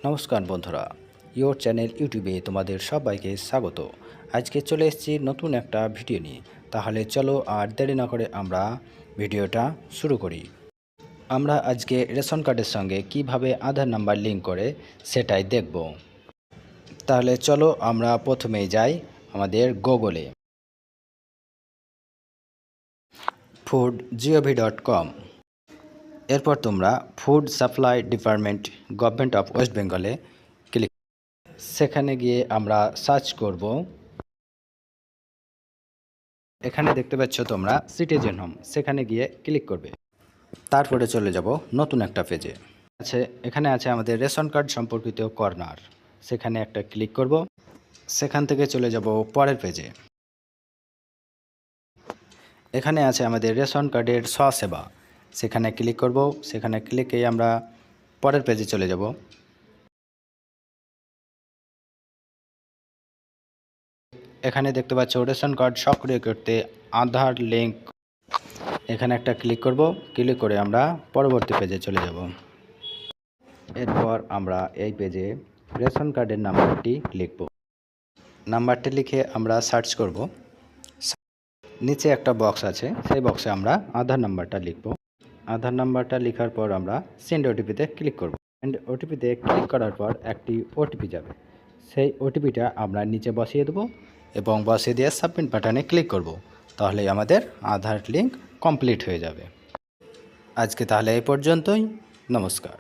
নমস্কার বন্ধুরা, your channel ইউটিউবে তোমাদের সবাইকে স্বাগত। আজকে চলে এসেছি নতুন একটা ভিডিও নিয়ে। তাহলে চলো আর দেরি না করে আমরা ভিডিওটা শুরু করি। আমরা আজকে রেশন কার্ডের সঙ্গে কিভাবে আধার নাম্বার লিঙ্ক করে সেটাই দেখব। তাহলে চলো আমরা প্রথমেই যাই আমাদের গুগলে, foodgov.com। এরপর তোমরা food supply department government of West বেঙ্গলে ক্লিক, সেখানে গিয়ে আমরা সার্চ করব। এখানে দেখতে পাচ্ছ তোমরা সিটিজেন হোম, সেখানে গিয়ে ক্লিক করবে। তারপরে চলে যাব নতুন একটা পেজে। এখানে আছে আমাদের রেশন কার্ড সম্পর্কিত কর্নার, সেখানে একটা ক্লিক করব। সেখান থেকে চলে যাব পরের পেজে। এখানে আছে আমাদের রেশন কার্ডের স্বসেবা, সেখানে ক্লিক করব। সেখানে ক্লিকেই আমরা পরের পেজে চলে যাব। এখানে দেখতে পাচ্ছ রেশন কার্ড সক্রিয় করতে আধার লিঙ্ক, এখানে একটা ক্লিক করব। ক্লিক করে আমরা পরবর্তী পেজে চলে যাব। এরপর আমরা এই পেজে রেশন কার্ডের নাম্বারটি লিখব। নাম্বারটি লিখে আমরা সার্চ করব। নিচে একটা বক্স আছে, সেই বক্সে আমরা আধার নাম্বারটা লিখব। আধার নাম্বারটা লেখার পর আমরা সেন্ড ওটিপিতে ক্লিক করব। সেন্ড ওটিপিতে ক্লিক করার পর একটি ওটিপি যাবে, সেই ওটিপিটা আমরা নিচে বসিয়ে দেবো এবং বসিয়ে দিয়ে সাবমিট বাটনে ক্লিক করব। তাহলে আমাদের আধার লিঙ্ক কমপ্লিট হয়ে যাবে। আজকে তাহলে এই পর্যন্তই। নমস্কার।